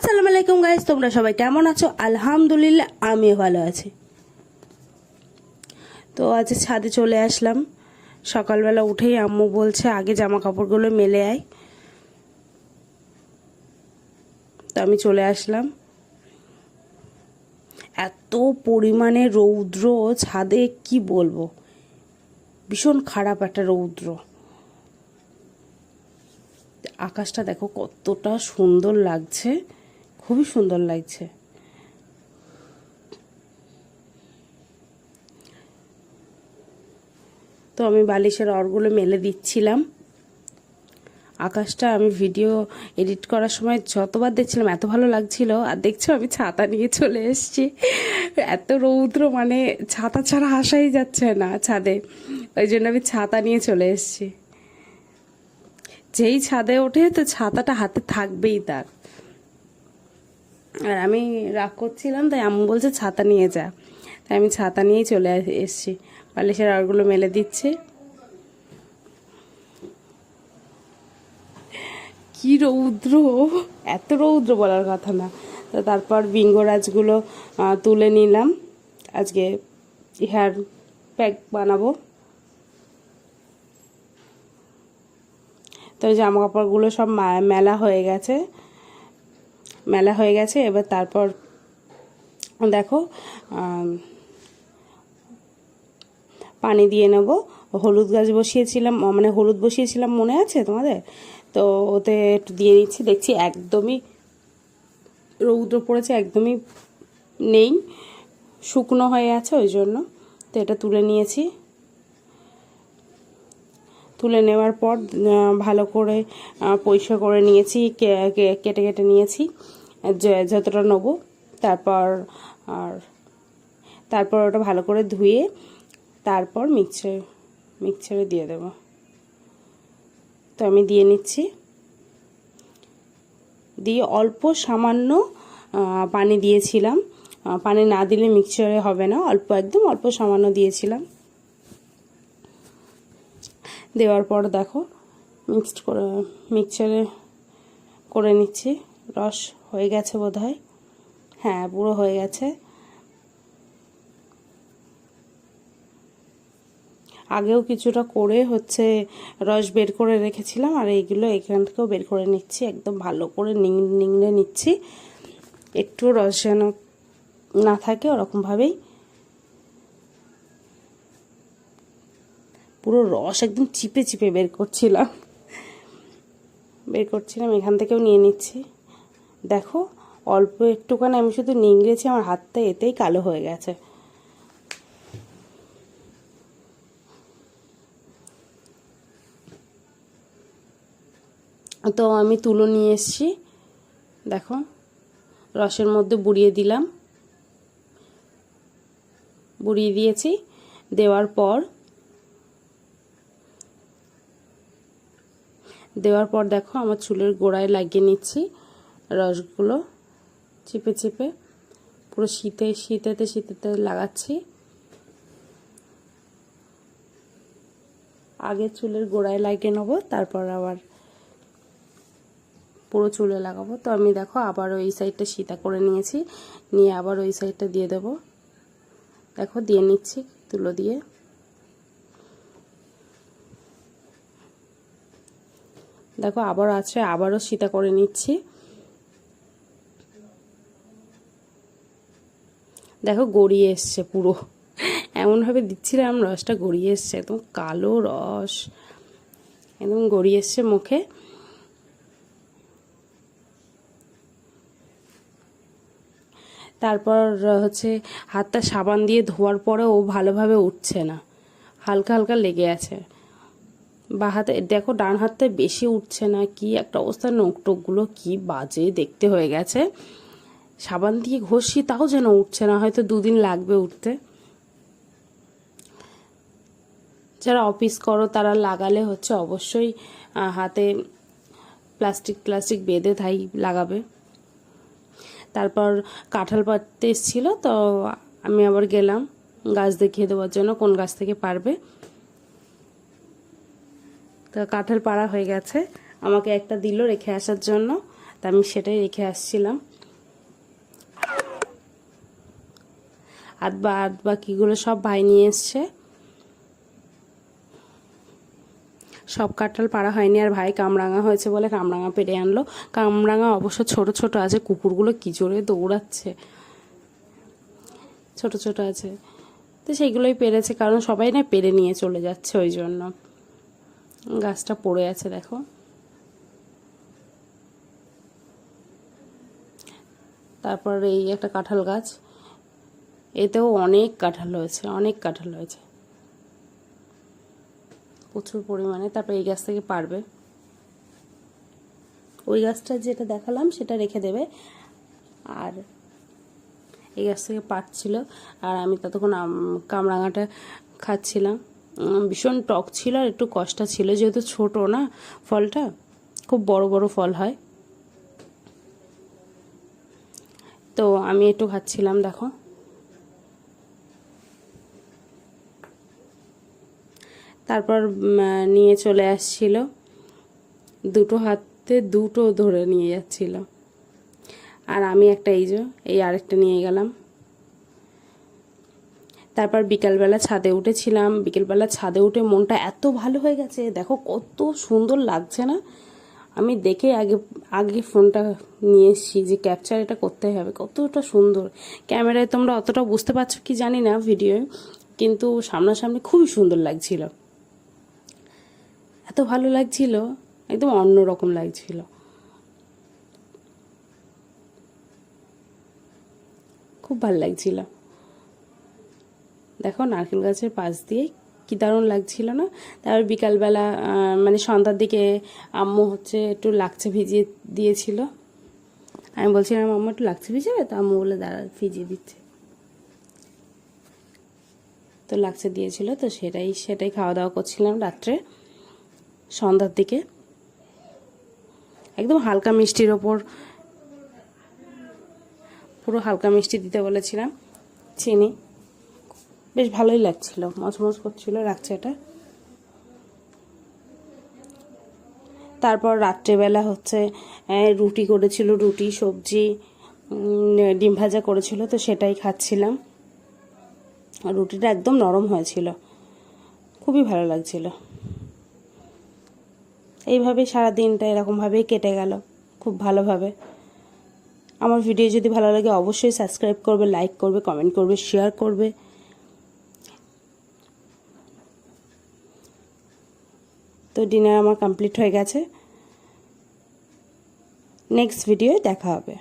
আসসালামু আলাইকুম গাইস, তোমরা সবাই কেমন আছো? আলহামদুলিল্লাহ আমিও ভালো আছি। তো আজ ছাদে চলে আসলাম। সকালবেলা উঠেই আম্মু বলছে আগে জামা কাপড়গুলো মেলে আয়। তো আমি চলে আসলাম। এত পরিমাণে রৌদ্র ছাদে, কি বলবো, ভীষণ খারাপ একটা রৌদ্র। আকাশটা দেখো কতটা সুন্দর লাগছে, খুবই সুন্দর লাগছে। তো আমি বালিশের অরগুলো মেলে দিচ্ছিলাম। আকাশটা আমি ভিডিও এডিট করার সময় যতবার দেখছিলাম এত ভালো লাগছিল। আর দেখছো আমি ছাতা নিয়ে চলে এসেছি। এত রৌদ্র, মানে ছাতা ছাড়া আসাই যাচ্ছে না ছাদে, ওই জন্য আমি ছাতা নিয়ে চলে এসেছি। যেই ছাদে ওঠে তো ছাতাটা হাতে থাকবেই তার। আর আমি রাগ করছিলাম, তাই আম্মু বলছে ছাতা নিয়ে যা, তাই আমি ছাতা নিয়েই চলে এসেছি। বালিশের অরগুলো মেলে দিচ্ছি। কি রৌদ্র, এত রৌদ্র বলার কথা না। তো তারপর বিঙ্গরাজগুলো তুলে নিলাম। আজকে হেয়ার প্যাক বানাবো। তো জামা কাপড়গুলো সব মেলা হয়ে গেছে। এবার তারপর দেখো পানি দিয়ে নেব। হলুদ বসিয়েছিলাম মনে আছে তোমাদের? তো ওতে একটু দিয়ে দিচ্ছি। দেখছি একদমই রৌদ্র পড়েছে, একদমই নেই, শুকনো হয়ে আছে, ওই জন্য তো এটা তুলে নিয়েছি। তুলে নেওয়ার পর ভালো করে পরিষ্কার করে নিয়েছি, কেটে কেটে নিয়েছি যতটা নেবো। তারপর ওটা ভালো করে ধুয়ে তারপর মিক্সচারে দিয়ে দেব। তো আমি দিয়ে নিচ্ছি। দিয়ে অল্প সামান্য পানি দিয়েছিলাম। পানি না দিলে মিক্সচারে হবে না, একদম অল্প সামান্য দিয়েছিলাম। দেওয়ার পর দেখো মিক্সচারে করে নিচ্ছি। রস হয়ে গেছে বোধহয়, হ্যাঁ পুরো হয়ে গেছে। আগেও কিছুটা করে রস বের করে রেখেছিলাম, আর এইগুলো এখান থেকেও বের করে নিচ্ছি। একদম ভালো করে নিংড়ে নিচ্ছি, একটু রস যেন না থাকে, ওরকমভাবেই পুরো রস একদম চিপে চিপে বের করছিলাম। এখান থেকেও নিয়ে নিচ্ছি। দেখো অল্প একটুখানি আমি শুধু নিংড়েছি, আমার হাতটা এতেই কালো হয়ে গেছে। তো আমি তুলো নিয়ে এসেছি, দেখো রসের মধ্যে বুড়িয়ে দিয়েছি। দেওয়ার পর দেখো আমার চুলের গোড়ায় লাগিয়ে নিচ্ছি রসগুলো, চিপে চিপে পুরো শীতেতে লাগাচ্ছি। আগে চুলের গোড়ায় লাগিয়ে নেবো, তারপর আবার পুরো চুলে লাগাবো। তো আমি দেখো আবার ওই সাইডটা সীতা করে নিয়েছি, নিয়ে আবার ওই সাইডটা দিয়ে দেবো। দেখো দিয়ে নিচ্ছি তুলো দিয়ে। দেখো আবারও সীতা করে নিচ্ছি। দেখো গড়িয়ে এসছে পুরো, এমনভাবে দিচ্ছিলাম রসটা গড়িয়ে এসছে, একদম কালো রস একদম গড়িয়ে এসছে মুখে। তারপর হাতটা সাবান দিয়ে ধোয়ার পরেও ভালোভাবে উঠছে না, হালকা হালকা লেগে আছে। বা হাতে দেখো ডান হাতটা বেশি উঠছে না, কি একটা অবস্থা, নখটকগুলো কি বাজে দেখতে হয়ে গেছে। সাবান দিয়ে ঘষি তাও যেন উঠছে না, হয়তো 2 দিন লাগবে উঠতে। যারা অফিস করো তারা লাগালে অবশ্যই হাতে প্লাস্টিক বেঁধে লাগাবে। তারপর কাঁঠাল পাড়তে এসেছিলো, তো আমি আবার গেলাম গাছ দেখিয়ে দেওয়ার জন্য কোন গাছ থেকে পারবে। তো কাঁঠাল পাড়া হয়ে গেছে, আমাকে একটা দিল রেখে আসার জন্য, তা আমি সেটাই রেখে আসছিলাম। আধ বাকিগুলো সব ভাই নিয়ে এসছে। সব কাঁঠাল পাড়া হয়নি, আর ভাই কামরাঙা হয়েছে বলে কামরাঙা পেড়ে আনলো। কামরাঙা অবশ্য ছোট ছোট আছে, কুকুরগুলো কি জোরে দৌড়াচ্ছে, ছোট ছোট আছে, তো সেইগুলোই পেরেছে, কারণ সবাই না পেরে নিয়ে চলে যাচ্ছে, ওই জন্য। গাছটা পড়ে আছে দেখো। তারপর এই একটা কাঁঠাল গাছ, এতেও অনেক কাঁঠাল হয়েছে, অনেক কাঁঠাল হয়েছে প্রচুর পরিমাণে। তারপর এই গাছ থেকে পারবে, ওই গাছটা যেটা দেখালাম সেটা রেখে দেবে, আর এই গাছ থেকে পাড়ছিল। আর আমি ততক্ষণ কামরাঙাটা খাচ্ছিলাম। ভীষণ টক ছিল আর একটু কষ্টা ছিল, যেহেতু ছোট না ফলটা, খুব বড় বড় ফল হয়। তো আমি একটু খাচ্ছিলাম দেখো। তারপর নিয়ে চলে আসছিল, দুটো হাতে দুটো ধরে নিয়ে যাচ্ছিল, আর আমি একটা এই আরেকটা নিয়ে গেলাম। তারপর বিকালবেলা ছাদে উঠেছিলাম, বিকেলবেলা ছাদে উঠে মনটা এত ভালো হয়ে গেছে, দেখো কত সুন্দর লাগছে না। আমি দেখে আগে ফোনটা নিয়ে এসেছি যে ক্যাপচার এটা করতে হবে, কতটা সুন্দর। ক্যামেরায় তোমরা অতটা বুঝতে পারছো কি জানি না ভিডিওয়ে, কিন্তু সামনাসামনি খুবই সুন্দর লাগছিল, এত ভালো লাগছিল, একদম অন্যরকম লাগছিল, খুব ভালো লাগছিল। দেখো নারকেল গাছের পাশ দিয়ে কি দারুণ লাগছিল না। তারপর বিকালবেলা মানে সন্ধ্যার দিকে আম্মু একটু লাকচে ভিজিয়ে দিয়েছিল। আমি বলছিলাম আম্মু একটু লাকচে ভিজাবে, তো আম্মু বলে দাঁড়া ভিজিয়ে দিচ্ছে। তো লাকচে দিয়েছিল, তো সেটাই খাওয়া দাওয়া করছিলাম রাত্রে সন্ধ্যার দিকে। একদম হালকা মিষ্টির ওপর, পুরো হালকা মিষ্টি দিতে বলেছিলাম, চিনি। বেশ ভালোই লাগছিল, মচমচ করছিল লাকচাটা। তারপর রাত্রেবেলা রুটি করেছিল, রুটি সবজি ডিম ভাজা করেছিল, তো সেটাই খাচ্ছিলাম। রুটিটা একদম নরম হয়েছিল, খুবই ভালো লাগছিল। এইভাবেই সারা দিনটা এরকমভাবেই কেটে গেল, খুব ভালোভাবে। আমার ভিডিও যদি ভালো লাগে অবশ্যই সাবস্ক্রাইব করবে, লাইক করবে, কমেন্ট করবে, শেয়ার করবে। তো ডিনার আমার কমপ্লিট হয়ে গেছে, নেক্সট ভিডিওয়ে দেখা হবে।